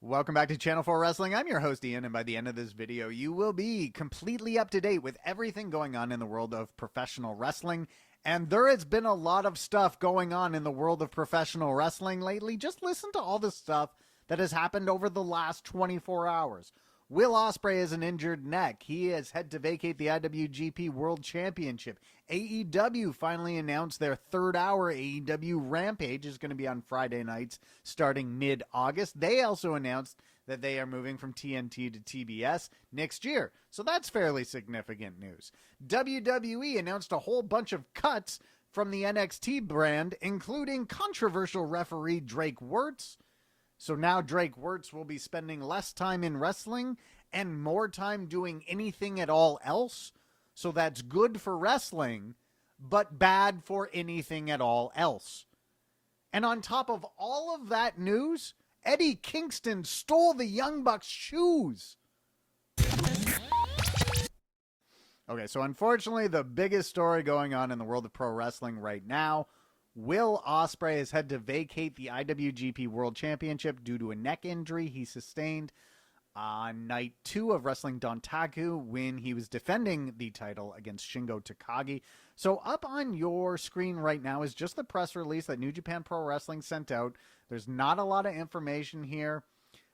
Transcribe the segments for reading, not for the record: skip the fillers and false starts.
Welcome back to Channel 4 Wrestling. I'm your host, Ian, and by the end of this video, you will be completely up to date with everything going on in the world of professional wrestling. And there has been a lot of stuff going on in the world of professional wrestling lately. Just listen to all the stuff that has happened over the last 24 hours. Will Ospreay has an injured neck. He has had to vacate the IWGP World Championship. AEW finally announced their third hour. AEW Rampage is going to be on Friday nights starting mid-August. They also announced that they are moving from TNT to TBS next year. So that's fairly significant news. WWE announced a whole bunch of cuts from the NXT brand, including controversial referee Drake Wuertz. So now Drake Wuertz will be spending less time in wrestling and more time doing anything at all else. So that's good for wrestling, but bad for anything at all else. And on top of all of that news, Eddie Kingston stole the Young Bucks' shoes. Okay, so unfortunately, the biggest story going on in the world of pro wrestling right now, Will Ospreay has had to vacate the IWGP World Championship due to a neck injury he sustained on night 2 of Wrestling Dontaku when he was defending the title against Shingo Takagi. So up on your screen right now is just the press release that New Japan Pro Wrestling sent out. There's not a lot of information here.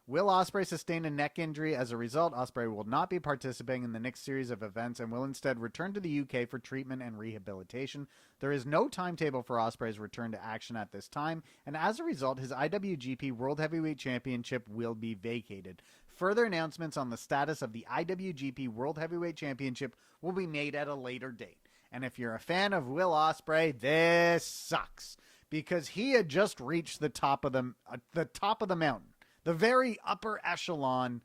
Will Ospreay sustained a neck injury. As a result, Ospreay will not be participating in the next series of events and will instead return to the UK for treatment and rehabilitation. There is no timetable for Ospreay's return to action at this time, and as a result, his IWGP World Heavyweight Championship will be vacated. Further announcements on the status of the IWGP World Heavyweight Championship will be made at a later date. And if you're a fan of Will Ospreay, this sucks, because he had just reached the top of the mountain. The very upper echelon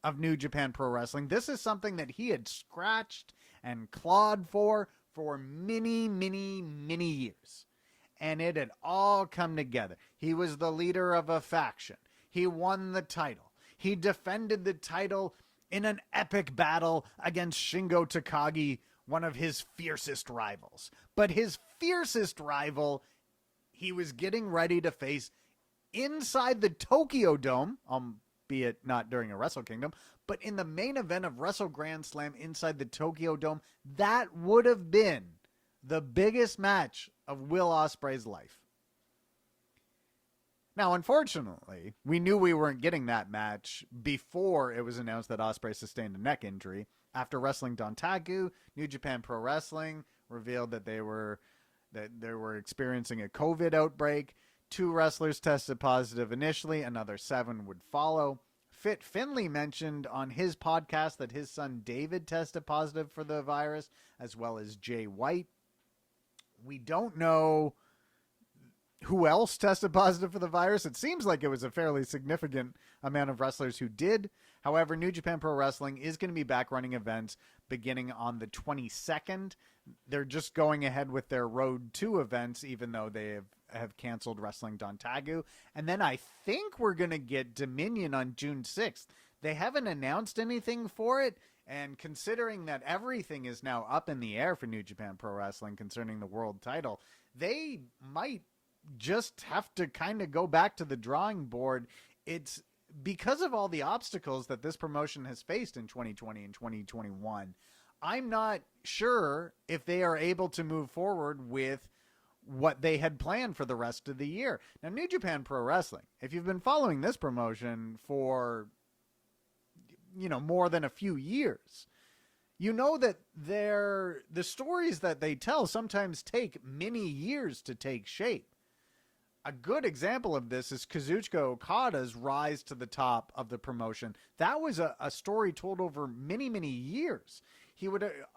of New Japan Pro Wrestling. This is something that he had scratched and clawed for many, many, many years. And it had all come together. He was the leader of a faction. He won the title. He defended the title in an epic battle against Shingo Takagi, one of his fiercest rivals. But his fiercest rival, he was getting ready to face inside the Tokyo Dome, albeit not during a Wrestle Kingdom, but in the main event of Wrestle Grand Slam inside the Tokyo Dome. That would have been the biggest match of Will Ospreay's life. Now, unfortunately, we knew we weren't getting that match before it was announced that Ospreay sustained a neck injury. After Wrestling Dontaku, New Japan Pro Wrestling revealed that they were experiencing a COVID outbreak. 2 wrestlers tested positive initially. Another 7 would follow. Fit Finlay mentioned on his podcast that his son David tested positive for the virus, as well as Jay White. We don't know who else tested positive for the virus. It seems like it was a fairly significant amount of wrestlers who did. However, New Japan Pro Wrestling is going to be back running events beginning on the 22nd. They're just going ahead with their Road 2 events, even though they have canceled Wrestling Dontaku. And then I think we're going to get Dominion on June 6th. They haven't announced anything for it, and considering that everything is now up in the air for New Japan Pro Wrestling concerning the world title, they might just have to kind of go back to the drawing board. It's because of all the obstacles that this promotion has faced in 2020 and 2021. I'm not sure if they are able to move forward with what they had planned for the rest of the year. Now, New Japan Pro Wrestling, if you've been following this promotion for, more than a few years, you know that the stories that they tell sometimes take many years to take shape. A good example of this is Kazuchika Okada's rise to the top of the promotion. That was a story told over many, many years.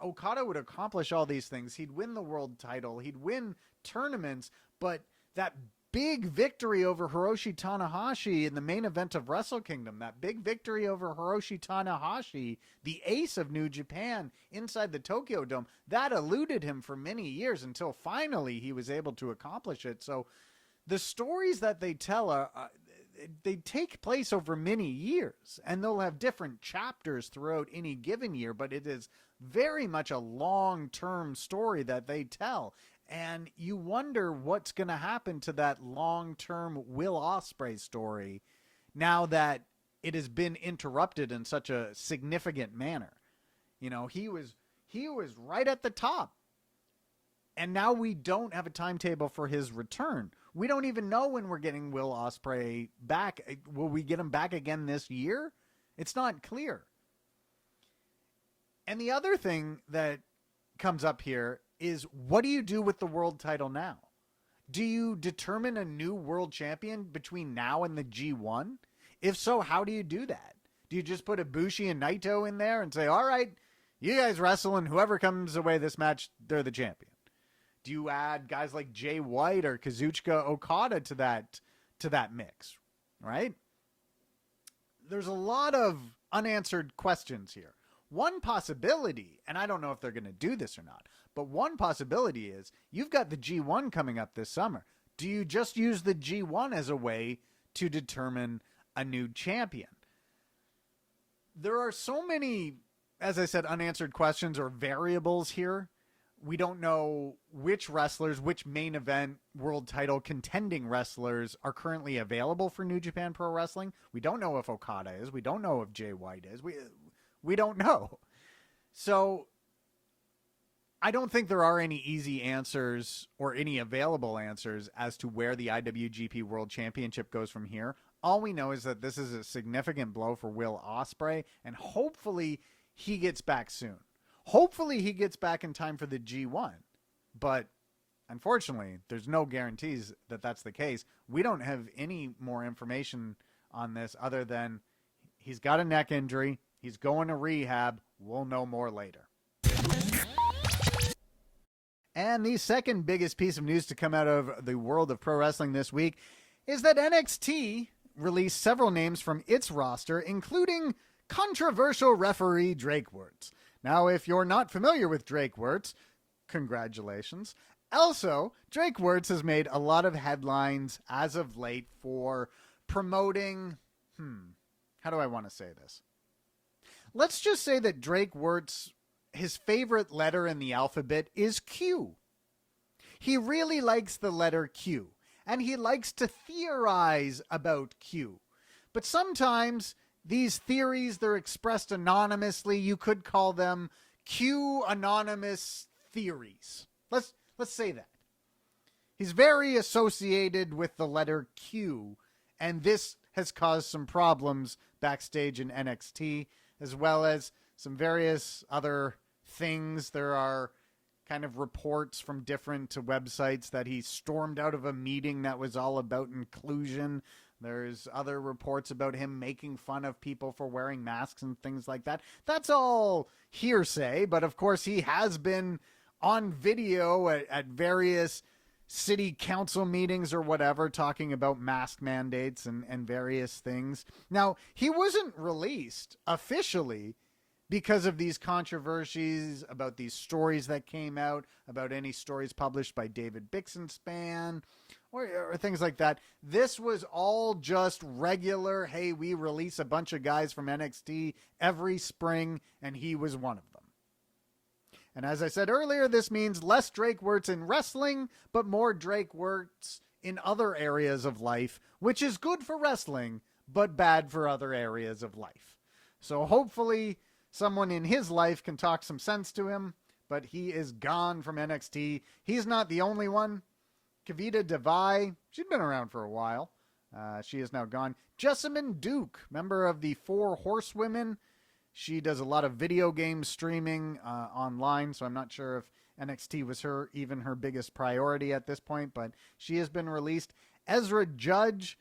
Okada would accomplish all these things. He'd win the world title. He'd win tournaments. But that big victory over Hiroshi Tanahashi in the main event of Wrestle Kingdom, that big victory over Hiroshi Tanahashi, the ace of New Japan inside the Tokyo Dome, that eluded him for many years until finally he was able to accomplish it. So the stories that they tell they take place over many years, and they'll have different chapters throughout any given year, but it is very much a long-term story that they tell. And you wonder what's going to happen to that long-term Will Ospreay story now that it has been interrupted in such a significant manner. You know, he was right at the top. And now we don't have a timetable for his return. We don't even know when we're getting Will Ospreay back. Will we get him back again this year? It's not clear. And the other thing that comes up here is, what do you do with the world title now? Do you determine a new world champion between now and the G1? If so, how do you do that? Do you just put Ibushi and Naito in there and say, all right, you guys wrestle, and whoever comes away this match, they're the champion? Do you add guys like Jay White or Kazuchika Okada to that mix, right? There's a lot of unanswered questions here. One possibility, and I don't know if they're going to do this or not, but one possibility is you've got the G1 coming up this summer. Do you just use the G1 as a way to determine a new champion? There are so many, as I said, unanswered questions or variables here. We don't know which wrestlers, which main event world title contending wrestlers are currently available for New Japan Pro Wrestling. We don't know if Okada is. We don't know if Jay White is. We don't know. So I don't think there are any easy answers or any available answers as to where the IWGP World Championship goes from here. All we know is that this is a significant blow for Will Ospreay, and hopefully he gets back soon. Hopefully he gets back in time for the G1. But unfortunately, there's no guarantees that that's the case. We don't have any more information on this other than he's got a neck injury. He's going to rehab. We'll know more later. And the second biggest piece of news to come out of the world of pro wrestling this week is that NXT released several names from its roster, including controversial referee Drake Wuertz. Now, if you're not familiar with Drake Wuertz, congratulations. Also, Drake Wuertz has made a lot of headlines as of late for promoting, how do I want to say this? Let's just say that Drake Wuertz, his favorite letter in the alphabet is Q. He really likes the letter Q, and he likes to theorize about Q. But sometimes these theories, they're expressed anonymously. You could call them Q anonymous theories. Let's say that. He's very associated with the letter Q, and this has caused some problems backstage in NXT, as well as some various other things. There are kind of reports from different websites that he stormed out of a meeting that was all about inclusion. There's other reports about him making fun of people for wearing masks and things like that. That's all hearsay, but of course he has been on video at various city council meetings or whatever talking about mask mandates and various things. Now, he wasn't released officially because of these controversies about these stories that came out, about any stories published by David Bixenspan or things like that. This was all just regular, hey, we release a bunch of guys from NXT every spring, and he was one of them. And as I said earlier, this means less Drake Wuertz in wrestling, but more Drake Wuertz in other areas of life, which is good for wrestling, but bad for other areas of life. So hopefully someone in his life can talk some sense to him, but he is gone from NXT. He's not the only one. Kavita Devai, she'd been around for a while. She is now gone. Jessamine Duke, member of the Four Horsewomen. She does a lot of video game streaming online, so I'm not sure if NXT was even her biggest priority at this point, but she has been released. Ezra Judge,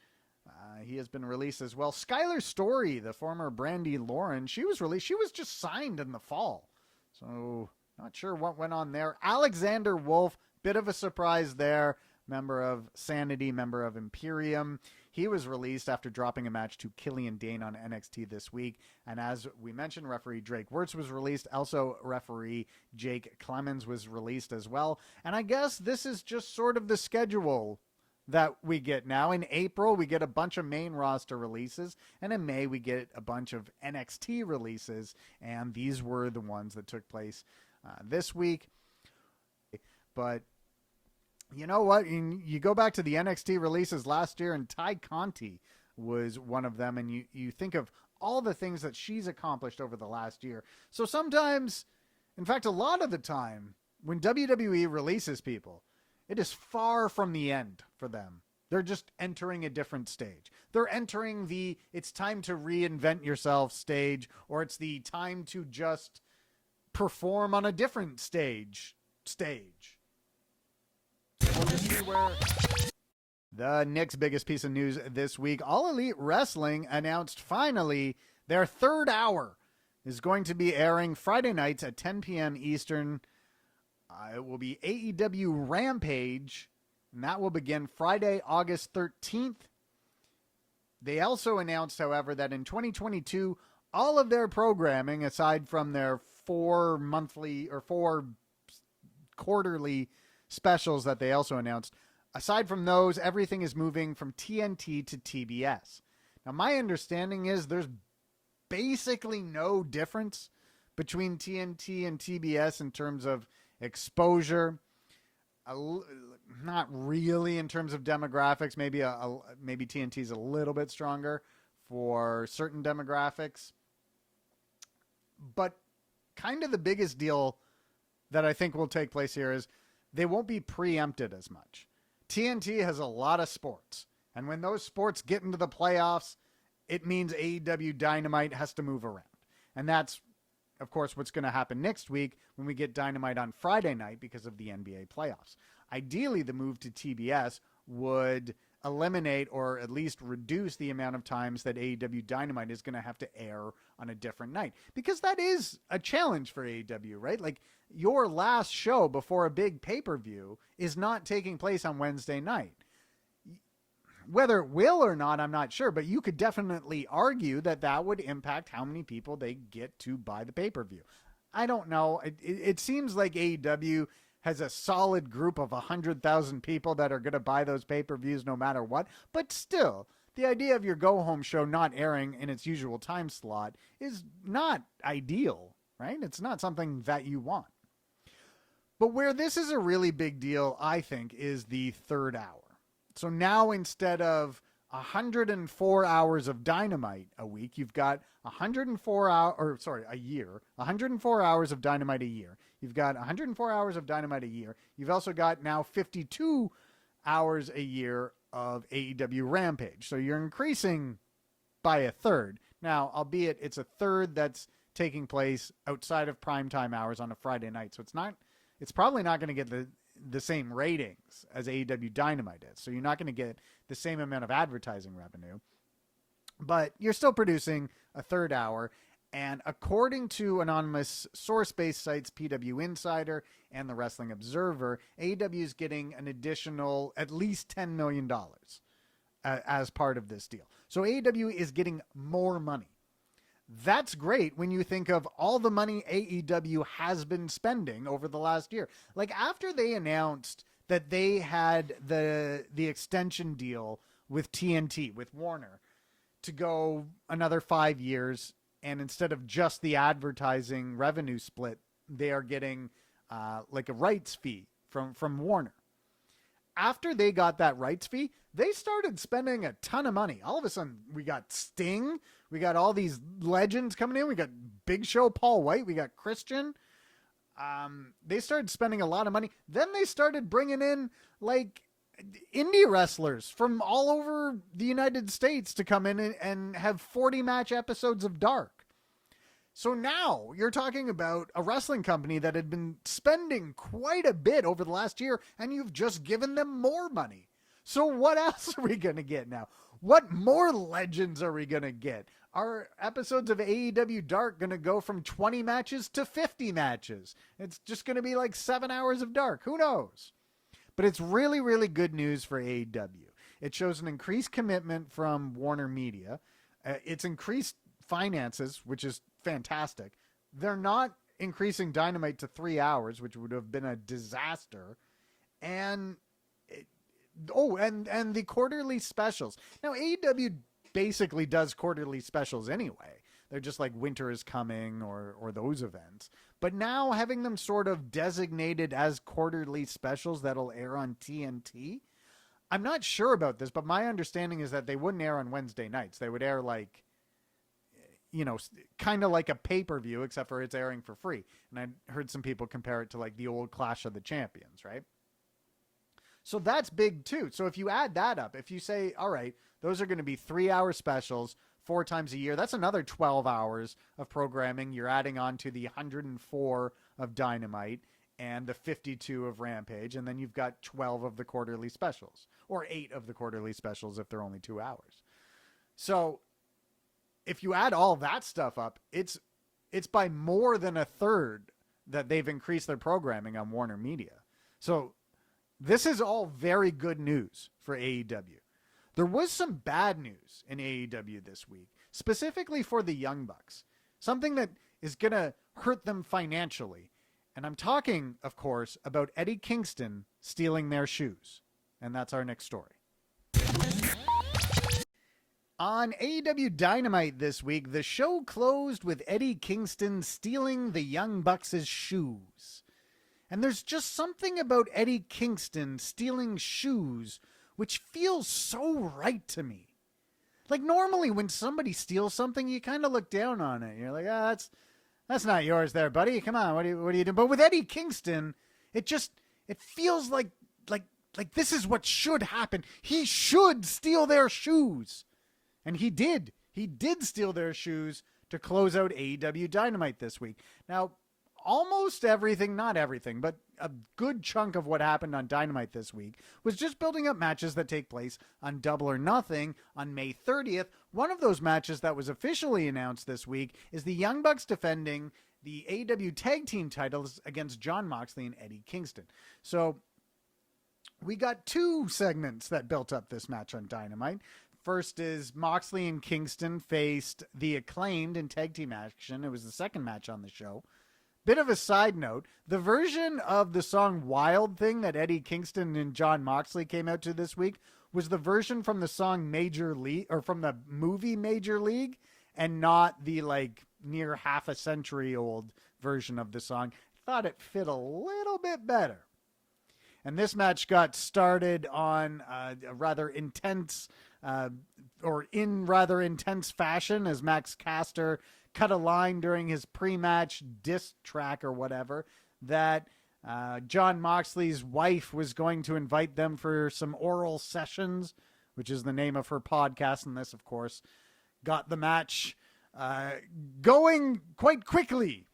he has been released as well. Skylar Story, the former Brandy Lauren, she was released. She was just signed in the fall, so not sure what went on there. Alexander Wolf, bit of a surprise there. Member of Sanity, member of Imperium. He was released after dropping a match to Killian Dane on NXT this week. And as we mentioned, referee Drake Wuertz was released. Also, referee Jake Clemens was released as well. And I guess this is just sort of the schedule that we get now. In April, we get a bunch of main roster releases. And in May, we get a bunch of NXT releases. And these were the ones that took place this week. But you know what? You go back to the NXT releases last year, and Ty Conti was one of them. And you think of all the things that she's accomplished over the last year. So sometimes, in fact, a lot of the time, when WWE releases people, it is far from the end for them. They're just entering a different stage. They're entering the it's time to reinvent yourself stage, or it's the time to just perform on a different stage. We'll just see where... The next biggest piece of news this week, All Elite Wrestling announced finally their third hour is going to be airing Friday nights at 10 p.m. Eastern. It will be AEW Rampage, and that will begin Friday, August 13th. They also announced, however, that in 2022, all of their programming, aside from their 4 quarterly specials that they also announced, aside from those, everything is moving from TNT to TBS. Now, my understanding is there's basically no difference between TNT and TBS in terms of exposure. Not really in terms of demographics. Maybe TNT is a little bit stronger for certain demographics. But kind of the biggest deal that I think will take place here is they won't be preempted as much. TNT has a lot of sports. And when those sports get into the playoffs, it means AEW Dynamite has to move around. And that's, of course, what's going to happen next week when we get Dynamite on Friday night because of the NBA playoffs. Ideally, the move to TBS would eliminate or at least reduce the amount of times that AEW Dynamite is going to have to air on a different night. Because that is a challenge for AEW, right? Like, your last show before a big pay-per-view is not taking place on Wednesday night. Whether it will or not, I'm not sure, but you could definitely argue that that would impact how many people they get to buy the pay-per-view. I don't know. It seems like AEW has a solid group of 100,000 people that are going to buy those pay-per-views no matter what. But still, the idea of your go-home show not airing in its usual time slot is not ideal, right? It's not something that you want. But where this is a really big deal, I think, is the third hour. So now instead of 104 hours of Dynamite a week, you've got 104 hours of Dynamite a year. You've got 104 hours of Dynamite a year. You've also got now 52 hours a year of AEW Rampage. So you're increasing by a third. Now, albeit it's a third that's taking place outside of primetime hours on a Friday night. So it's probably not going to get the same ratings as AEW Dynamite is. So you're not going to get the same amount of advertising revenue. But you're still producing a third hour. And according to anonymous source-based sites PW Insider and the Wrestling Observer, AEW is getting an additional at least $10 million as part of this deal. So AEW is getting more money. That's great when you think of all the money AEW has been spending over the last year. Like, after they announced that they had the extension deal with TNT, with Warner, to go another 5 years, and instead of just the advertising revenue split, they are getting like a rights fee from Warner. After they got that rights fee, they started spending a ton of money. All of a sudden, we got Sting. We got all these legends coming in. We got Big Show, Paul White. We got Christian. They started spending a lot of money. Then they started bringing in, like, indie wrestlers from all over the United States to come in and have 40-match episodes of Dark. So now you're talking about a wrestling company that had been spending quite a bit over the last year, and you've just given them more money. So what else are we going to get now? What more legends are we going to get? Are episodes of AEW Dark going to go from 20 matches to 50 matches? It's just going to be like 7 hours of Dark. Who knows? But it's really, really good news for AEW. It shows an increased commitment from Warner Media. It's increased finances, which is fantastic. They're not increasing Dynamite to 3 hours, which would have been a disaster. And the quarterly specials. Now, AEW basically does quarterly specials anyway. They're just like Winter is Coming or those events. But now having them sort of designated as quarterly specials that'll air on TNT, I'm not sure about this, but my understanding is that they wouldn't air on Wednesday nights. They would air like, kind of like a pay-per-view, except for it's airing for free. And I heard some people compare it to like the old Clash of the Champions, right? So that's big too. So if you add that up, if you say, all right, those are going to be 3-hour specials 4 times a year, that's another 12 hours of programming. You're adding on to the 104 of Dynamite and the 52 of Rampage. And then you've got 12 of the quarterly specials, or 8 of the quarterly specials if they're only 2 hours. So if you add all that stuff up, it's by more than a third that they've increased their programming on Warner Media. So this is all very good news for AEW. There was some bad news in AEW this week, specifically for the Young Bucks. Something that is going to hurt them financially. And I'm talking, of course, about Eddie Kingston stealing their shoes. And that's our next story. On AEW Dynamite this week, the show closed with Eddie Kingston stealing the Young Bucks' shoes. And there's just something about Eddie Kingston stealing shoes which feels so right to me. Like normally when somebody steals something, you kind of look down on it. You're like, that's not yours there, buddy. Come on, what are you doing? But with Eddie Kingston, it feels like this is what should happen. He should steal their shoes. And he did. He did steal their shoes to close out AEW Dynamite this week. Now, almost everything, not everything, but a good chunk of what happened on Dynamite this week was just building up matches that take place on Double or Nothing on May 30th. One of those matches that was officially announced this week is the Young Bucks defending the AEW Tag Team titles against Jon Moxley and Eddie Kingston. So we got 2 segments that built up this match on Dynamite. First is Moxley and Kingston faced the Acclaimed in tag team action. It was the second match on the show. Bit of a side note, the version of the song Wild Thing that Eddie Kingston and Jon Moxley came out to this week was the version from the song Major League, or from the movie Major League, and not the near half a century old version of the song. Thought it fit a little bit better. And this match got started on a rather intense, in rather intense fashion as Max Caster cut a line during his pre-match diss track or whatever that Jon Moxley's wife was going to invite them for some oral sessions, which is the name of her podcast. And this, of course, got the match going quite quickly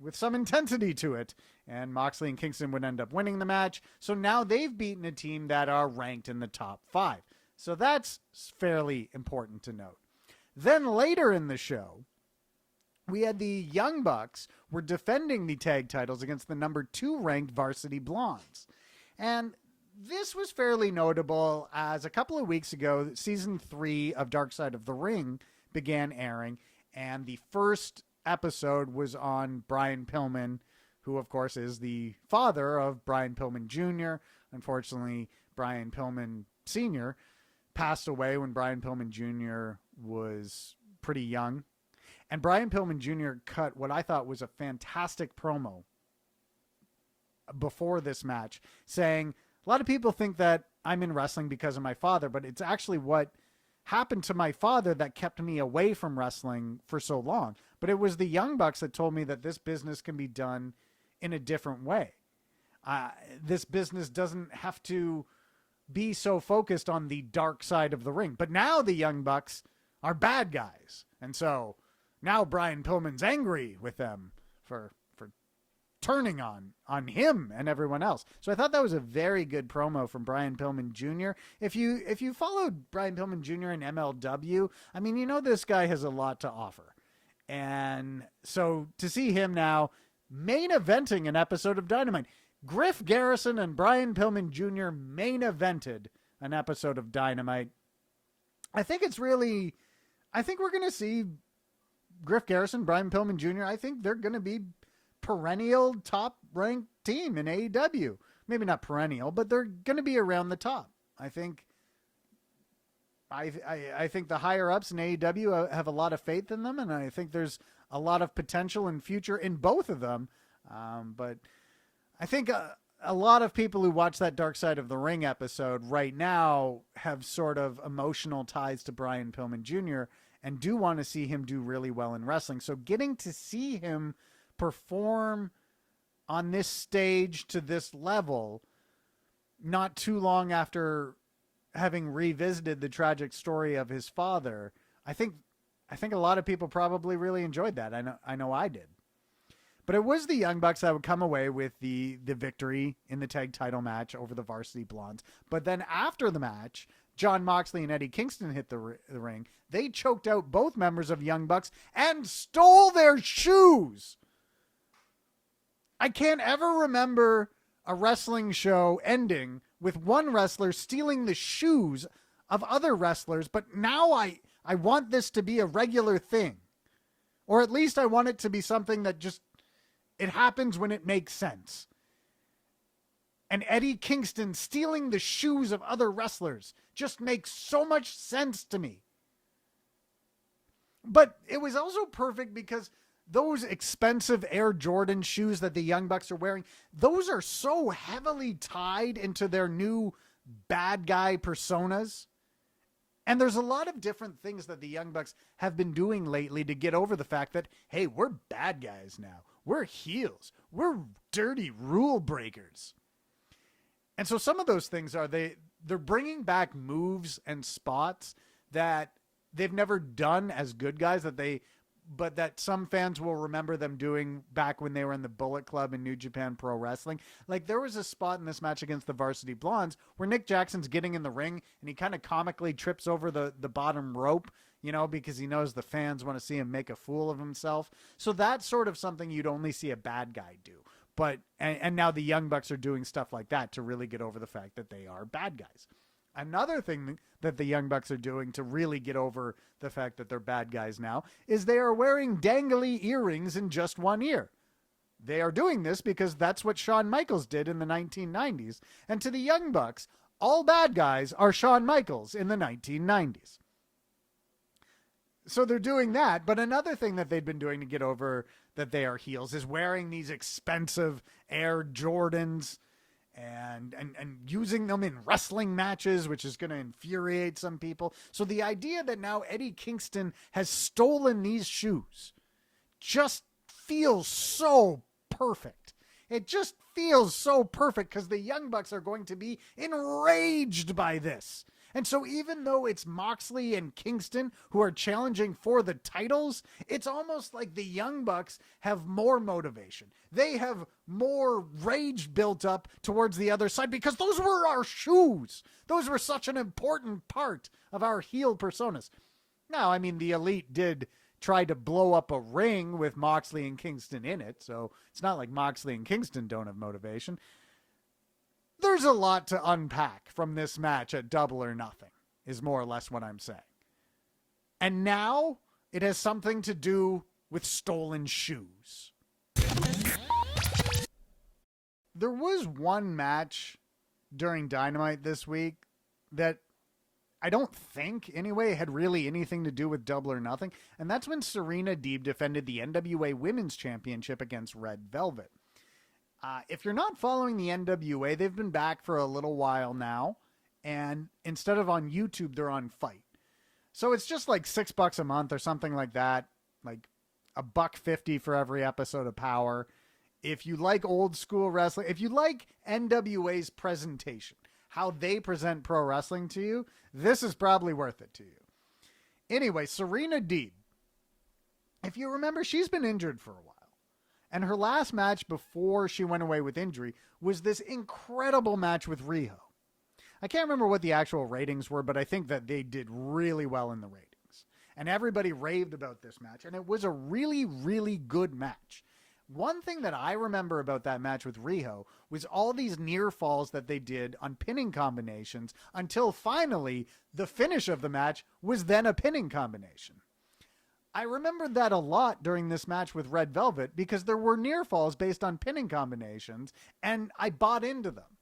with some intensity to it. And Moxley and Kingston would end up winning the match. So now they've beaten a team that are ranked in the top 5. So that's fairly important to note. Then later in the show, we had the Young Bucks were defending the tag titles against the number 2 ranked Varsity Blondes. And this was fairly notable as a couple of weeks ago, season 3 of Dark Side of the Ring began airing. And the first episode was on Brian Pillman, who of course is the father of Brian Pillman Jr. Unfortunately, Brian Pillman Sr. passed away when Brian Pillman Jr. was pretty young. And Brian Pillman Jr. cut what I thought was a fantastic promo before this match, saying, a lot of people think that I'm in wrestling because of my father, but it's actually what happened to my father that kept me away from wrestling for so long. But it was the Young Bucks that told me that this business can be done in a different way. This business doesn't have to be so focused on the dark side of the ring. But now the Young Bucks are bad guys. And so now Brian Pillman's angry with them for turning on him and everyone else. So I thought that was a very good promo from Brian Pillman Jr. If you followed Brian Pillman Jr. in MLW, I mean, you know this guy has a lot to offer. And so to see him now main eventing an episode of Dynamite, Griff Garrison and Brian Pillman Jr. main evented an episode of Dynamite. I think we're going to see Griff Garrison, Brian Pillman Jr. I think they're going to be perennial top ranked team in AEW. Maybe not perennial, but they're going to be around the top. I think the higher ups in AEW have a lot of faith in them, and I think there's a lot of potential and future in both of them. But I think a lot of people who watch that Dark Side of the Ring episode right now have sort of emotional ties to Brian Pillman Jr. and do want to see him do really well in wrestling. So getting to see him perform on this stage to this level not too long after having revisited the tragic story of his father, I think a lot of people probably really enjoyed that. I know I did. But it was the Young Bucks that would come away with the victory in the tag title match over the Varsity Blondes. But then after the match, Jon Moxley and Eddie Kingston hit the ring. They choked out both members of Young Bucks and stole their shoes. I can't ever remember a wrestling show ending with one wrestler stealing the shoes of other wrestlers, but now I want this to be a regular thing. Or at least I want it to be something that just, it happens when it makes sense. And Eddie Kingston stealing the shoes of other wrestlers just makes so much sense to me. But it was also perfect because those expensive Air Jordan shoes that the Young Bucks are wearing, those are so heavily tied into their new bad guy personas. And there's a lot of different things that the Young Bucks have been doing lately to get over the fact that, hey, we're bad guys now. We're heels. We're dirty rule breakers. And so some of those things are they're bringing back moves and spots that they've never done as good guys but that some fans will remember them doing back when they were in the Bullet Club in New Japan Pro Wrestling. Like there was a spot in this match against the Varsity Blondes where Nick Jackson's getting in the ring and he kind of comically trips over the bottom rope, because he knows the fans want to see him make a fool of himself. So that's sort of something you'd only see a bad guy do. But, and now the Young Bucks are doing stuff like that to really get over the fact that they are bad guys. Another thing that the Young Bucks are doing to really get over the fact that they're bad guys now is they are wearing dangly earrings in just one ear. They are doing this because that's what Shawn Michaels did in the 1990s. And to the Young Bucks, all bad guys are Shawn Michaels in the 1990s. So they're doing that. But another thing that they've been doing to get over that they are heels is wearing these expensive Air Jordans and using them in wrestling matches, which is going to infuriate some people. So the idea that now Eddie Kingston has stolen these shoes just feels so perfect. It just feels so perfect because the Young Bucks are going to be enraged by this. And so even though it's Moxley and Kingston who are challenging for the titles, it's almost like the Young Bucks have more motivation. They have more rage built up towards the other side because those were our shoes. Those were such an important part of our heel personas. Now, I mean, the Elite did try to blow up a ring with Moxley and Kingston in it, so it's not like Moxley and Kingston don't have motivation. There's a lot to unpack from this match at Double or Nothing, is more or less what I'm saying. And now it has something to do with stolen shoes. There was one match during Dynamite this week that I don't think, anyway, had really anything to do with Double or Nothing, and that's when Serena Dee defended the NWA Women's Championship against Red Velvet. If you're not following the NWA, they've been back for a little while now, and instead of on YouTube, they're on Fight. So it's just like $6 a month or something like that, like $1.50 for every episode of Power. If you like old school wrestling, if you like NWA's presentation, how they present pro wrestling to you, this is probably worth it to you. Anyway, Serena Dee, if you remember, she's been injured for a while. And her last match before she went away with injury was this incredible match with Riho. I can't remember what the actual ratings were, but I think that they did really well in the ratings. And everybody raved about this match, and it was a really, really good match. One thing that I remember about that match with Riho was all these near falls that they did on pinning combinations until finally the finish of the match was then a pinning combination. I remembered that a lot during this match with Red Velvet because there were near falls based on pinning combinations, and I bought into them.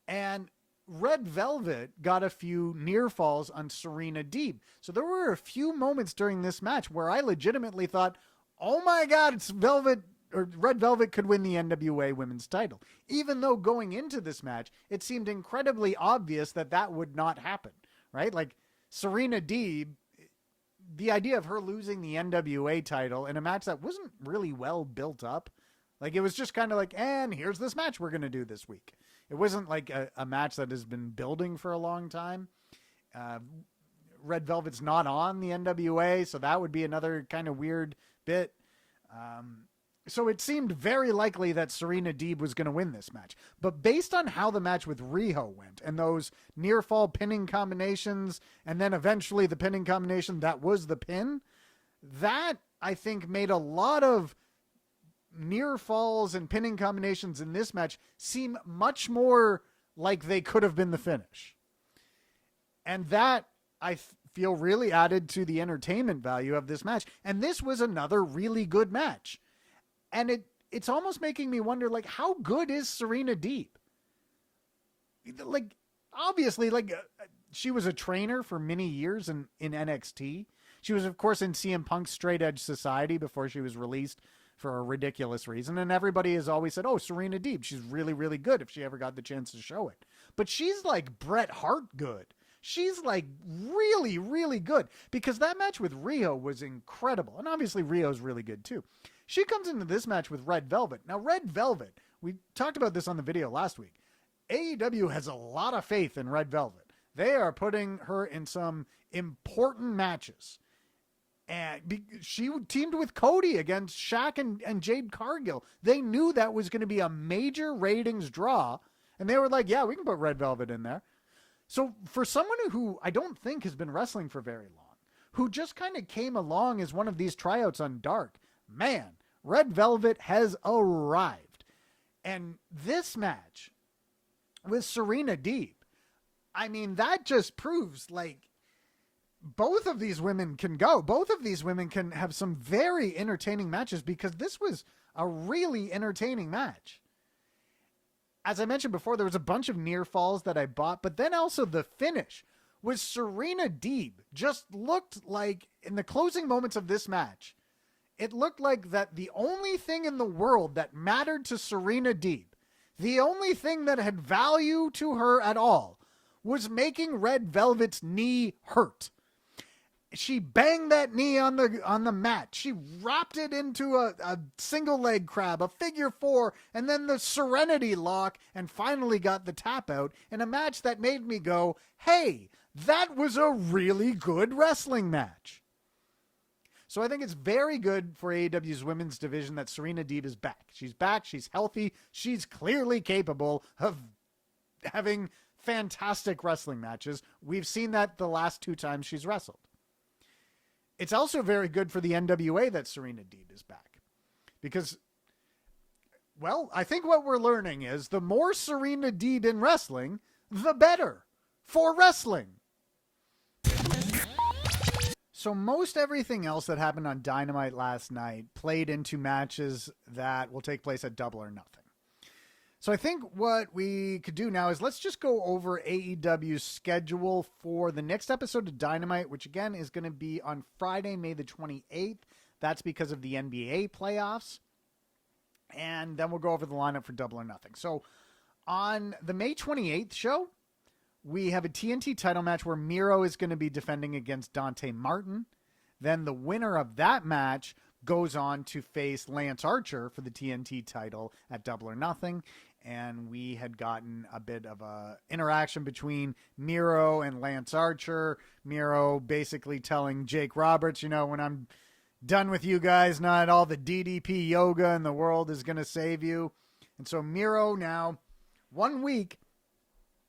And Red Velvet got a few near falls on Serena Dee. So there were a few moments during this match where I legitimately thought, oh my God, it's Velvet Red Velvet could win the NWA Women's title, even though going into this match, it seemed incredibly obvious that that would not happen, right? Like Serena Dee, the idea of her losing the NWA title in a match that wasn't really well built up, like it was just kind of like, and here's this match we're going to do this week. It wasn't like a match that has been building for a long time. Red Velvet's not on the NWA, so that would be another kind of weird bit. So it seemed very likely that Serena Dee was going to win this match. But based on how the match with Riho went and those near fall pinning combinations, and then eventually the pinning combination that was the pin, that I think made a lot of near falls and pinning combinations in this match seem much more like they could have been the finish. And that I feel really added to the entertainment value of this match. And this was another really good match. And it's almost making me wonder, like, how good is Serena Dee? Like, obviously, like, she was a trainer for many years in NXT. She was, of course, in CM Punk's Straight Edge Society before she was released for a ridiculous reason. And everybody has always said, oh, Serena Dee, she's really, really good if she ever got the chance to show it. But she's like Bret Hart good. She's like really, really good, because that match with Rio was incredible. And obviously Rio's really good too. She comes into this match with Red Velvet. Now, Red Velvet, we talked about this on the video last week. AEW has a lot of faith in Red Velvet. They are putting her in some important matches. And she teamed with Cody against Shaq and Jade Cargill. They knew that was going to be a major ratings draw. And they were like, yeah, we can put Red Velvet in there. So for someone who I don't think has been wrestling for very long, who just kind of came along as one of these tryouts on Dark, man, Red Velvet has arrived. And this match with Serena Dee, I mean, that just proves, like, both of these women can go. Both of these women can have some very entertaining matches, because this was a really entertaining match. As I mentioned before, there was a bunch of near falls that I bought, but then also the finish was Serena Dee just looked like, in the closing moments of this match, it looked like that the only thing in the world that mattered to Serena Dee, the only thing that had value to her at all, was making Red Velvet's knee hurt. She banged that knee on the mat. She wrapped it into a single leg crab, a figure four, and then the Serenity lock, and finally got the tap out in a match that made me go, hey, that was a really good wrestling match. So I think it's very good for AEW's women's division that Serena Dee is back. She's back. She's healthy. She's clearly capable of having fantastic wrestling matches. We've seen that the last 2 times she's wrestled. It's also very good for the NWA that Serena Dee is back, because, well, I think what we're learning is the more Serena Dee in wrestling, the better for wrestling. So most everything else that happened on Dynamite last night played into matches that will take place at Double or Nothing. So I think what we could do now is let's just go over AEW's schedule for the next episode of Dynamite, which again is going to be on Friday, May the 28th. That's because of the NBA playoffs. And then we'll go over the lineup for Double or Nothing. So on the May 28th show, we have a TNT title match where Miro is going to be defending against Dante Martin. Then the winner of that match goes on to face Lance Archer for the TNT title at Double or Nothing. And we had gotten a bit of a interaction between Miro and Lance Archer. Miro basically telling Jake Roberts, you know, when I'm done with you guys, not all the DDP yoga in the world is going to save you. And so Miro now, 1 week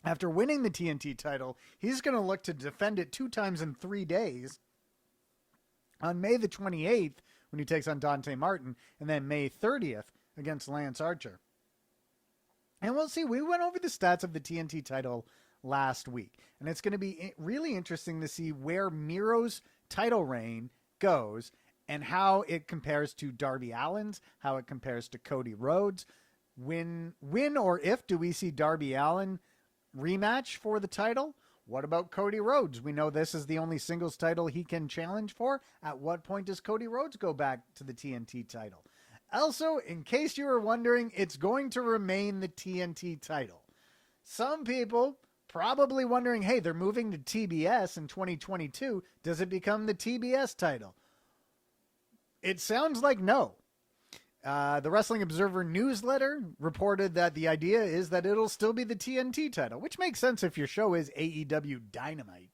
after winning the TNT title, he's going to look to defend it 2 times in 3 days. On May the 28th, when he takes on Dante Martin, and then May 30th against Lance Archer. And we'll see. We went over the stats of the TNT title last week, and it's going to be really interesting to see where Miro's title reign goes and how it compares to Darby Allin's, how it compares to Cody Rhodes. When or if do we see Darby Allin rematch for the title? What about Cody Rhodes? We know this is the only singles title he can challenge for. At what point does Cody Rhodes go back to the TNT title? Also, in case you were wondering, it's going to remain the TNT title. Some people probably wondering, hey, they're moving to TBS in 2022. Does it become the TBS title? It sounds like no. The Wrestling Observer newsletter reported that the idea is that it'll still be the TNT title, which makes sense if your show is AEW Dynamite.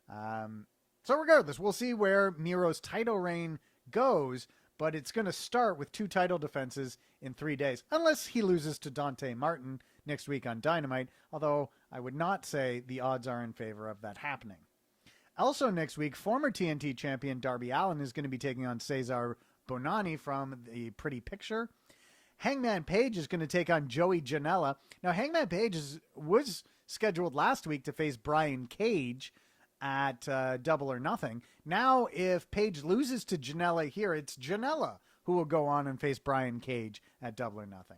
So regardless, we'll see where Miro's title reign goes, but it's going to start with 2 title defenses in 3 days, unless he loses to Dante Martin next week on Dynamite, although I would not say the odds are in favor of that happening. Also next week, former TNT champion Darby Allin is going to be taking on Cesar Bonani from the Pretty Picture. Hangman Page is going to take on Joey Janela. Now, Hangman Page was scheduled last week to face Brian Cage at Double or Nothing. Now, if Page loses to Janela here, it's Janela who will go on and face Brian Cage at Double or Nothing.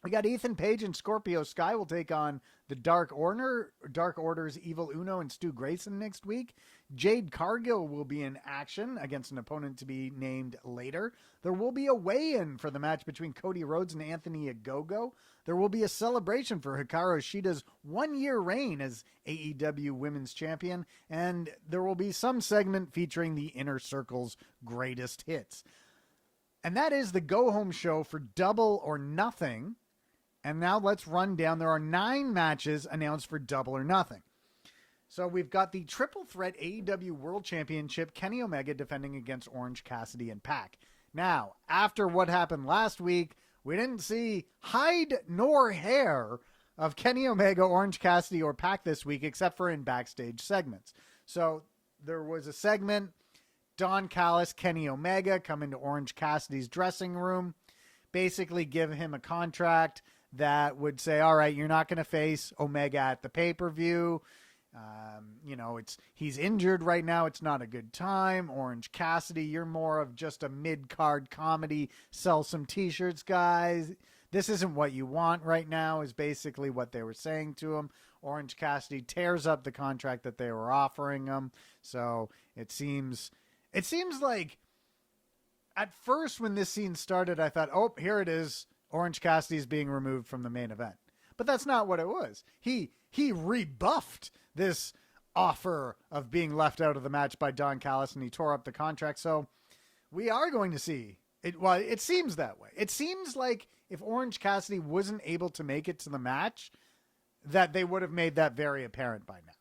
We got Ethan Page and Scorpio Sky will take on the Dark Order's Evil Uno and Stu Grayson next week. Jade Cargill will be in action against an opponent to be named later. There will be a weigh-in for the match between Cody Rhodes and Anthony Ogogo. There will be a celebration for Hikaru Shida's 1-year reign as AEW Women's Champion, and there will be some segment featuring the Inner Circle's greatest hits. And that is the go-home show for Double or Nothing. And now let's run down. There are 9 matches announced for Double or Nothing. So we've got the triple threat AEW World Championship, Kenny Omega defending against Orange Cassidy and Pac. Now, after what happened last week, we didn't see hide nor hair of Kenny Omega, Orange Cassidy, or Pac this week, except for in backstage segments. So there was a segment, Don Callis, Kenny Omega come into Orange Cassidy's dressing room, basically give him a contract that would say, all right, you're not going to face Omega at the pay-per-view. He's injured right now. It's not a good time. Orange Cassidy, you're more of just a mid-card comedy, sell some t-shirts, guys. This isn't what you want right now, is basically what they were saying to him. Orange Cassidy tears up the contract that they were offering him. So it seems like at first when this scene started, I thought, oh, here it is. Orange Cassidy is being removed from the main event. But that's not what it was. He rebuffed this offer of being left out of the match by Don Callis, and he tore up the contract. So we are going to see it. Well, it seems that way. It seems like if Orange Cassidy wasn't able to make it to the match, that they would have made that very apparent by now.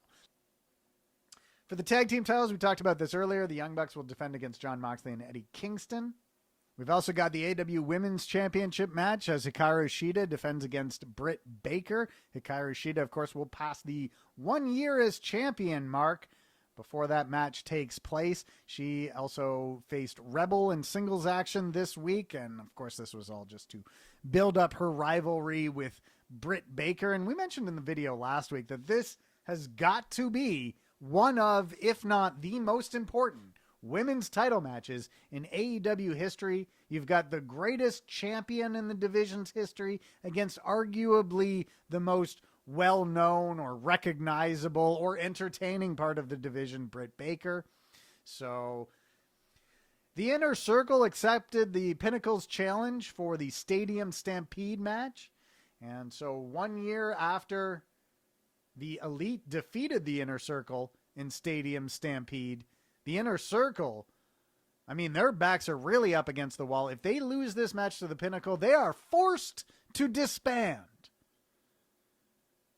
For the tag team titles, we talked about this earlier. The Young Bucks will defend against Jon Moxley and Eddie Kingston. We've also got the AEW Women's Championship match as Hikaru Shida defends against Britt Baker. Hikaru Shida, of course, will pass the 1 year as champion mark before that match takes place. She also faced Rebel in singles action this week, and of course this was all just to build up her rivalry with Britt Baker. And we mentioned in the video last week that this has got to be one of, if not the most important, women's title matches in AEW history. You've got the greatest champion in the division's history against arguably the most well-known or recognizable or entertaining part of the division, Britt Baker. So the Inner Circle accepted the Pinnacle's challenge for the Stadium Stampede match. And so 1 year after the Elite defeated the Inner Circle in Stadium Stampede, the Inner Circle, I mean, their backs are really up against the wall. If they lose this match to the Pinnacle, they are forced to disband.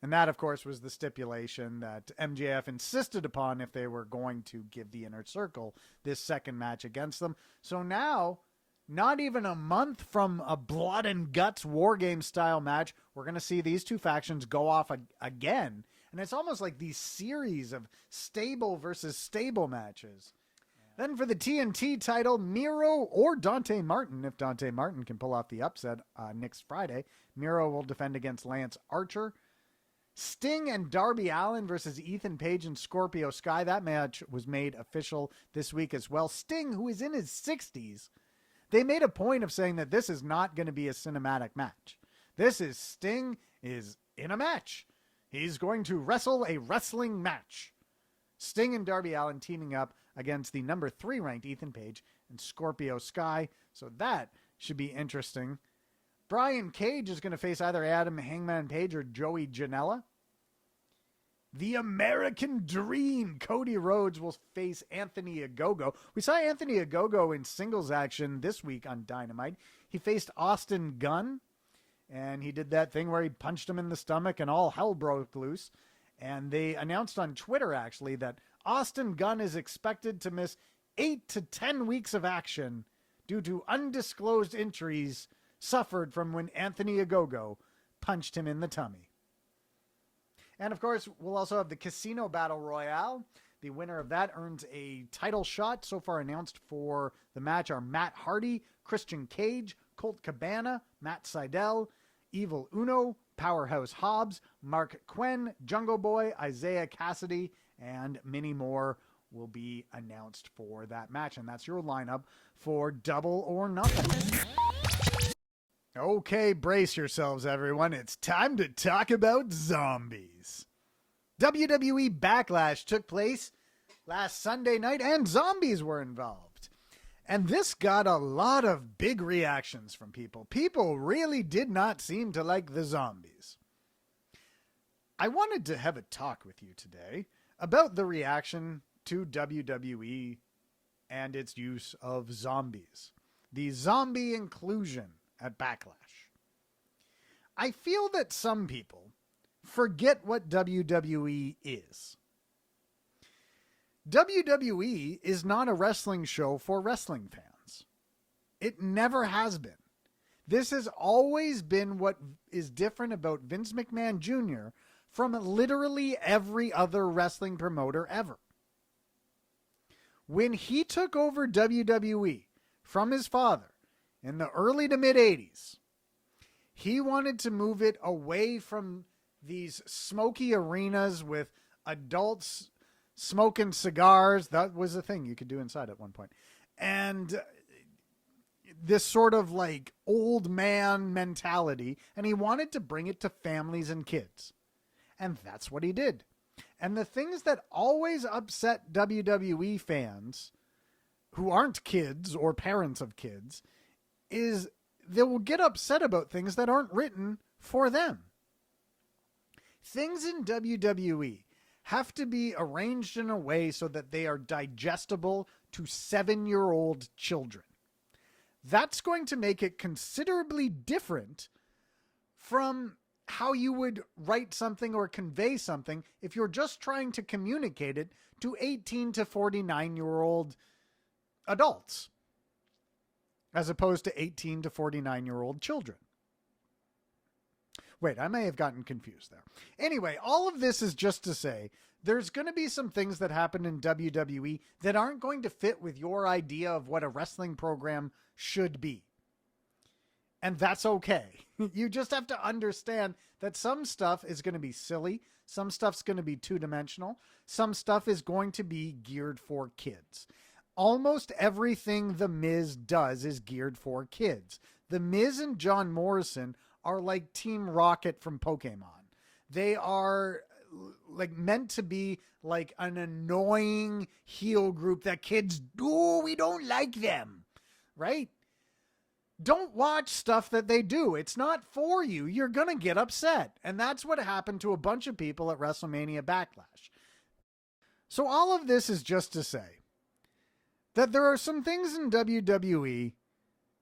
And that, of course, was the stipulation that MJF insisted upon if they were going to give the Inner Circle this second match against them. So now, not even a month from a blood and guts War Game style match, we're going to see these two factions go off again. And it's almost like these series of stable versus stable matches. Then for the TNT title, Miro or Dante Martin, if Dante Martin can pull off the upset next Friday, Miro will defend against Lance Archer. Sting and Darby Allin versus Ethan Page and Scorpio Sky. That match was made official this week as well. Sting, who is in his 60s, they made a point of saying that this is not going to be a cinematic match. This is Sting is in a match. He's going to wrestle a wrestling match. Sting and Darby Allin teaming up against the number 3 ranked Ethan Page and Scorpio Sky. So that should be interesting. Brian Cage is going to face either Adam Hangman Page or Joey Janela. The American Dream, Cody Rhodes, will face Anthony Ogogo. We saw Anthony Ogogo in singles action this week on Dynamite. He faced Austin Gunn, and he did that thing where he punched him in the stomach and all hell broke loose. And they announced on Twitter, actually, that Austin Gunn is expected to miss 8 to 10 weeks of action due to undisclosed injuries suffered from when Anthony Ogogo punched him in the tummy. And, of course, we'll also have the Casino Battle Royale. The winner of that earns a title shot. So far announced for the match are Matt Hardy, Christian Cage, Colt Cabana, Matt Sydal, Evil Uno, Powerhouse Hobbs, Mark Quinn, Jungle Boy, Isaiah Cassidy, and many more will be announced for that match. And that's your lineup for Double or Nothing. Okay, brace yourselves, everyone. It's time to talk about zombies. WWE Backlash took place last Sunday night, and zombies were involved. And this got a lot of big reactions from people. People really did not seem to like the zombies. I wanted to have a talk with you today about the reaction to WWE and its use of zombies. The zombie inclusion at Backlash. I feel that some people forget what WWE is. WWE is not a wrestling show for wrestling fans. It never has been. This has always been what is different about Vince McMahon Jr. from literally every other wrestling promoter ever. When he took over WWE from his father in the early to mid 80s, he wanted to move it away from these smoky arenas with adults smoking cigars. That was a thing you could do inside at one point. And this sort of like old man mentality. And he wanted to bring it to families and kids. And that's what he did. And the things that always upset WWE fans who aren't kids or parents of kids is they will get upset about things that aren't written for them. Things in WWE have to be arranged in a way so that they are digestible to 7-year-old children. That's going to make it considerably different from how you would write something or convey something if you're just trying to communicate it to 18 to 49-year-old adults, as opposed to 18 to 49-year-old children. Wait, I may have gotten confused there. Anyway, all of this is just to say there's going to be some things that happen in WWE that aren't going to fit with your idea of what a wrestling program should be. And that's okay. You just have to understand that some stuff is going to be silly. Some stuff's going to be two-dimensional. Some stuff is going to be geared for kids. Almost everything The Miz does is geared for kids. The Miz and John Morrison are like Team Rocket from Pokemon. They are like meant to be like an annoying heel group that kids do. We don't like them, right? Don't watch stuff that they do. It's not for you. You're going to get upset. And that's what happened to a bunch of people at WrestleMania Backlash. So all of this is just to say that there are some things in WWE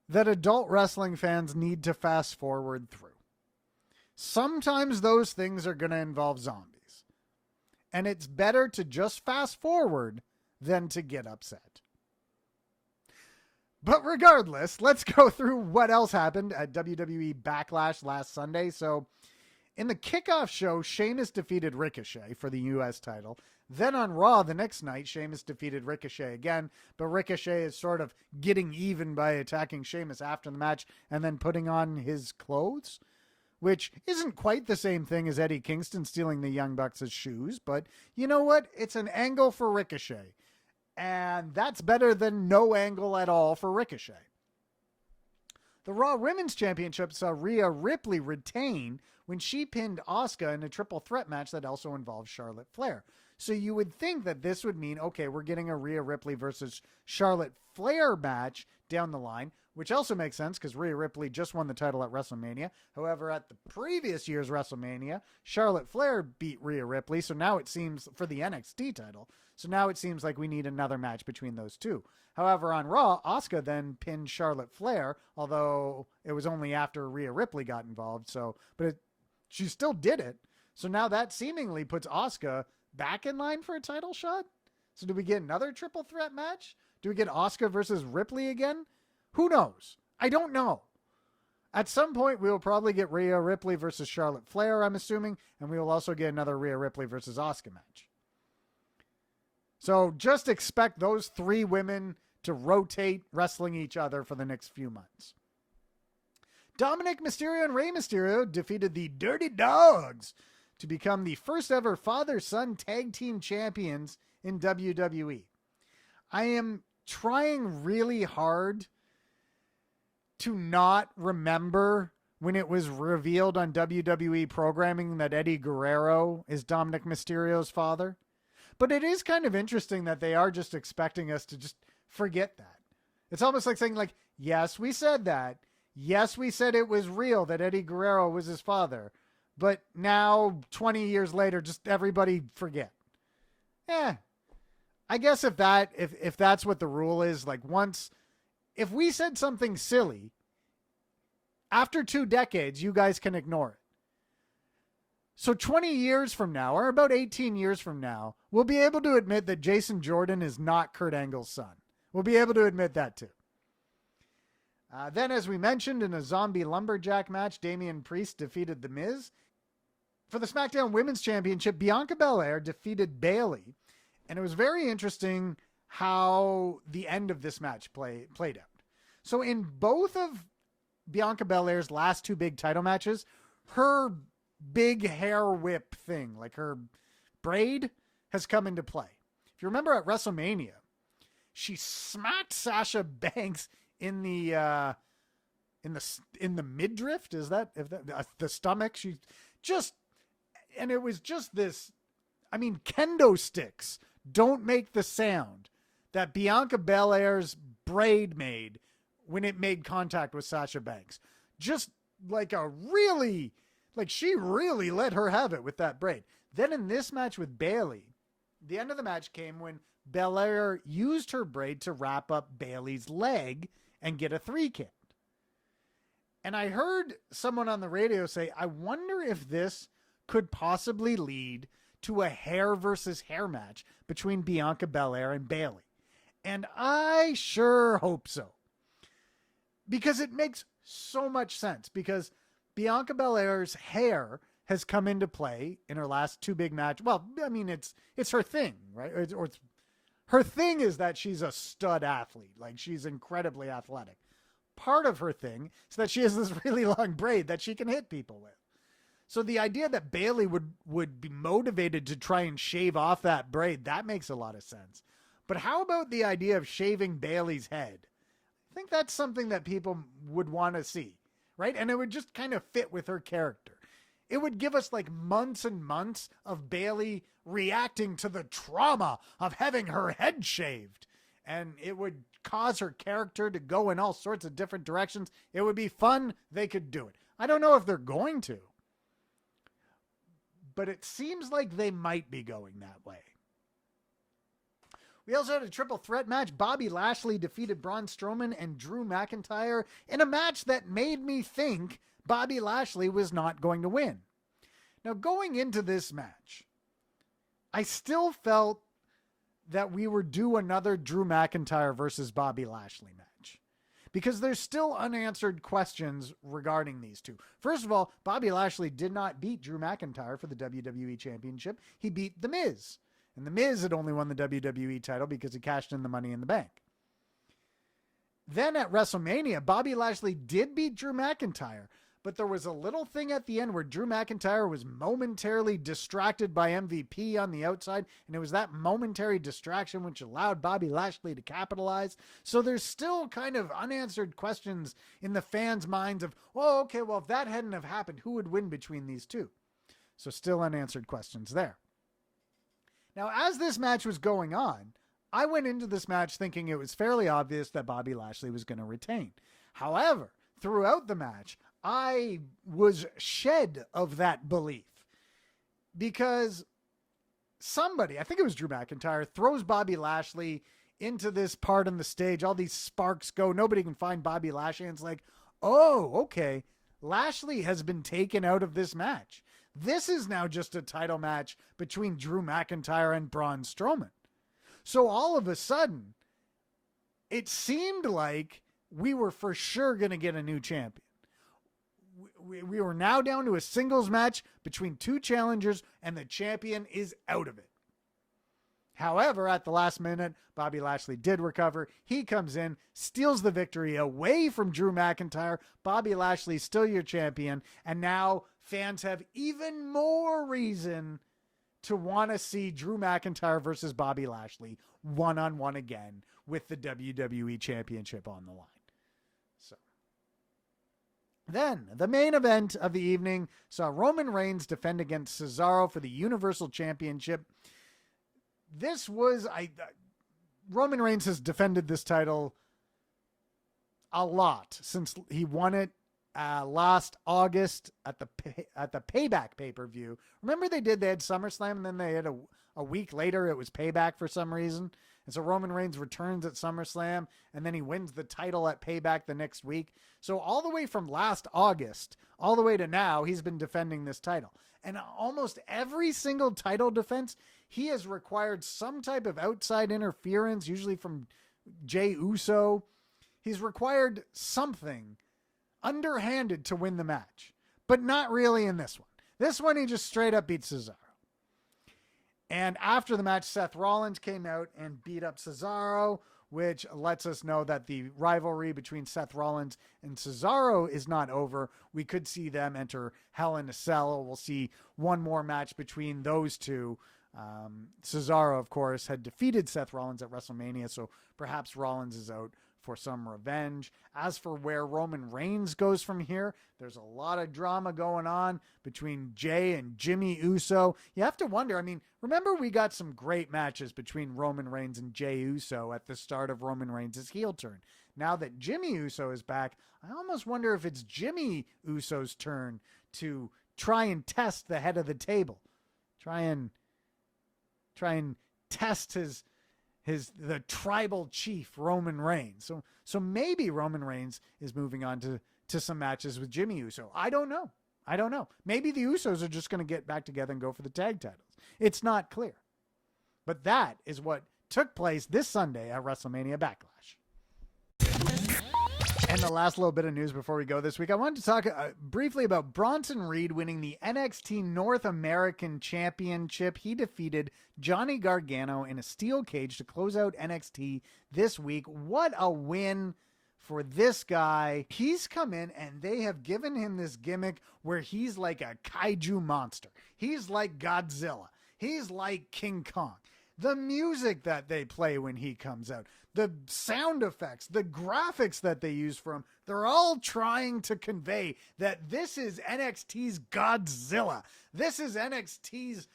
that adult wrestling fans need to fast forward through. Sometimes those things are going to involve zombies. And it's better to just fast forward than to get upset. But regardless, let's go through what else happened at WWE Backlash last Sunday. So in the kickoff show, Sheamus defeated Ricochet for the U.S. title. Then on Raw the next night, Sheamus defeated Ricochet again, but Ricochet is sort of getting even by attacking Sheamus after the match and then putting on his clothes, which isn't quite the same thing as Eddie Kingston stealing the Young Bucks' shoes, but you know what? It's an angle for Ricochet, and that's better than no angle at all for Ricochet. The Raw Women's Championship saw Rhea Ripley retain when she pinned Asuka in a triple threat match that also involved Charlotte Flair. So you would think that this would mean, okay, we're getting a Rhea Ripley versus Charlotte Flair match down the line, which also makes sense because Rhea Ripley just won the title at WrestleMania. However, at the previous year's WrestleMania, Charlotte Flair beat Rhea Ripley. So now it seems, for the NXT title, so now it seems like we need another match between those two. However, on Raw, Asuka then pinned Charlotte Flair, although it was only after Rhea Ripley got involved. She still did it. So now that seemingly puts Asuka back in line for a title shot. So do we get another triple threat match? Do we get Asuka versus Ripley again? Who knows? I don't know. At some point, we will probably get Rhea Ripley versus Charlotte Flair, I'm assuming, and we will also get another Rhea Ripley versus Asuka match. So just expect those three women to rotate wrestling each other for the next few months. Dominic Mysterio and Rey Mysterio defeated the Dirty Dogs to become the first ever father-son tag team champions in WWE. I am trying really hard to not remember when it was revealed on WWE programming that Eddie Guerrero is Dominic Mysterio's father. But it is kind of interesting that they are just expecting us to just forget that. It's almost like saying, like, yes, we said that. Yes, we said it was real that Eddie Guerrero was his father. But now, 20 years later, just everybody forget. I guess if that's what the rule is, like if we said something silly, after 2 decades, you guys can ignore it. So 20 years from now, or about 18 years from now, we'll be able to admit that Jason Jordan is not Kurt Angle's son. We'll be able to admit that too. Then, as we mentioned, in a zombie lumberjack match, Damian Priest defeated The Miz. For the SmackDown Women's Championship, Bianca Belair defeated Bayley. And it was very interesting how the end of this match played out. So in both of Bianca Belair's last 2 big title matches, her big hair whip thing, like her braid, has come into play. If you remember at WrestleMania, she smacked Sasha Banks in the midriff. Is that the stomach? She just, and it was just this. I mean, kendo sticks don't make the sound that Bianca Belair's braid made when it made contact with Sasha Banks. Just like she really let her have it with that braid. Then in this match with Bayley, the end of the match came when Belair used her braid to wrap up Bayley's leg and get a 3 count. And I heard someone on the radio say, I wonder if this could possibly lead to a hair versus hair match between Bianca Belair and Bayley. And I sure hope so. Because it makes so much sense. Because Bianca Belair's hair has come into play in her last 2 big matches. Well, I mean, it's her thing, right? Her thing is that she's a stud athlete. Like, she's incredibly athletic. Part of her thing is that she has this really long braid that she can hit people with. So the idea that Bayley would be motivated to try and shave off that braid, that makes a lot of sense. But how about the idea of shaving Bayley's head? I think that's something that people would want to see, right? And it would just kind of fit with her character. It would give us like months and months of Bayley reacting to the trauma of having her head shaved. And it would cause her character to go in all sorts of different directions. It would be fun. They could do it. I don't know if they're going to, but it seems like they might be going that way. We also had a triple threat match. Bobby Lashley defeated Braun Strowman and Drew McIntyre in a match that made me think Bobby Lashley was not going to win. Now, going into this match, I still felt that we were due another Drew McIntyre versus Bobby Lashley match, because there's still unanswered questions regarding these two. First of all, Bobby Lashley did not beat Drew McIntyre for the WWE Championship. He beat The Miz. And The Miz had only won the WWE title because he cashed in the Money in the Bank. Then at WrestleMania, Bobby Lashley did beat Drew McIntyre, but there was a little thing at the end where Drew McIntyre was momentarily distracted by MVP on the outside, and it was that momentary distraction which allowed Bobby Lashley to capitalize. So there's still kind of unanswered questions in the fans' minds of, oh, okay, well, if that hadn't have happened, who would win between these two? So still unanswered questions there. Now, as this match was going on, I went into this match thinking it was fairly obvious that Bobby Lashley was going to retain. However, throughout the match, I was shed of that belief because somebody, I think it was Drew McIntyre, throws Bobby Lashley into this part on the stage. All these sparks go. Nobody can find Bobby Lashley. And it's like, oh, okay. Lashley has been taken out of this match. This is now just a title match between Drew McIntyre and Braun Strowman. So all of a sudden, it seemed like we were for sure going to get a new champion. We were now down to a singles match between two challengers, and the champion is out of it. However, at the last minute, Bobby Lashley did recover. He comes in, steals the victory away from Drew McIntyre. Bobby Lashley still your champion, and now fans have even more reason to want to see Drew McIntyre versus Bobby Lashley one-on-one again with the WWE Championship on the line. So then, the main event of the evening saw Roman Reigns defend against Cesaro for the Universal Championship. This was, Roman Reigns has defended this title a lot since he won it last August at the Payback pay-per-view. Remember they had SummerSlam, and then they had a week later it was Payback for some reason. And so Roman Reigns returns at SummerSlam, and then he wins the title at Payback the next week. So all the way from last August, all the way to now, he's been defending this title. And almost every single title defense, he has required some type of outside interference, usually from Jey Uso. He's required something underhanded to win the match, but not really in this one. This one, he just straight up beat Cesaro. And after the match, Seth Rollins came out and beat up Cesaro, which lets us know that the rivalry between Seth Rollins and Cesaro is not over. We could see them enter Hell in a Cell. We'll see one more match between those two. Cesaro, of course, had defeated Seth Rollins at WrestleMania, so perhaps Rollins is out for some revenge. As for where Roman Reigns goes from here, there's a lot of drama going on between Jey and Jimmy Uso. You have to wonder, remember we got some great matches between Roman Reigns and Jey Uso at the start of Roman Reigns' heel turn. Now that Jimmy Uso is back, I almost wonder if it's Jimmy Uso's turn to try and test the head of the table. Try and test the tribal chief Roman Reigns. So maybe Roman Reigns is moving on to some matches with Jimmy Uso. I don't know. Maybe the Usos are just going to get back together and go for the tag titles. It's not clear. But that is what took place this Sunday at WrestleMania Backlash. And the last little bit of news before we go this week, I wanted to talk briefly about Bronson Reed winning the NXT North American Championship. He defeated Johnny Gargano in a steel cage to close out NXT this week. What a win for this guy. He's come in and they have given him this gimmick where he's like a kaiju monster. He's like Godzilla. He's like King Kong. The music that they play when he comes out, the sound effects, the graphics that they use for him, they're all trying to convey that this is NXT's Godzilla. This is NXT's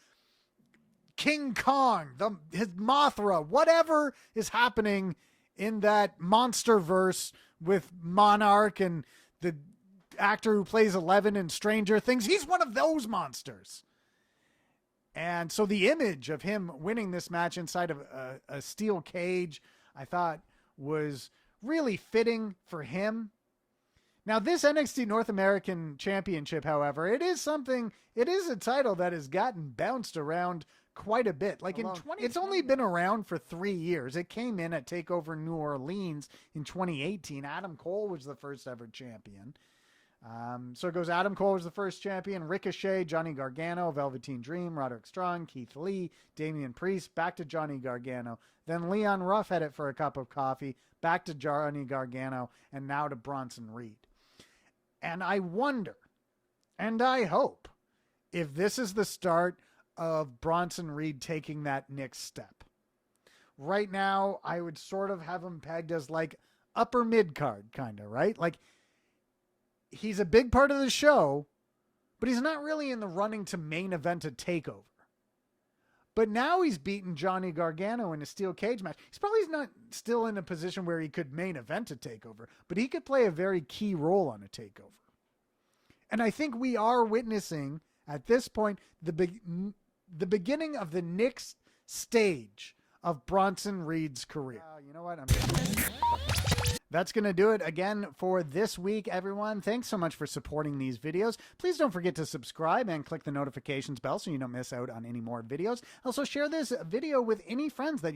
King Kong, his Mothra, whatever is happening in that monster verse with Monarch and the actor who plays Eleven in Stranger Things. He's one of those monsters. And so the image of him winning this match inside of a steel cage, I thought was really fitting for him. Now, this NXT North American Championship, however, it is a title that has gotten bounced around quite a bit. It's only been around for 3 years. It came in at TakeOver New Orleans in 2018. Adam Cole was the first ever champion. So it goes Adam Cole was the first champion, Ricochet, Johnny Gargano, Velveteen Dream, Roderick Strong, Keith Lee, Damian Priest, back to Johnny Gargano. Then Leon Ruff had it for a cup of coffee, back to Johnny Gargano, and now to Bronson Reed. And I wonder, and I hope, if this is the start of Bronson Reed taking that next step. Right now, I would sort of have him pegged as like upper mid-card, kind of, right? Like, he's a big part of the show, but he's not really in the running to main event a TakeOver. But now he's beaten Johnny Gargano in a steel cage match. He's probably not still in a position where he could main event a takeover, but he could play a very key role on a takeover. And I think we are witnessing at this point the beginning of the next stage of Bronson Reed's career. You know what? That's going to do it again for this week, everyone. Thanks so much for supporting these videos. Please don't forget to subscribe and click the notifications bell so you don't miss out on any more videos. Also, share this video with any friends that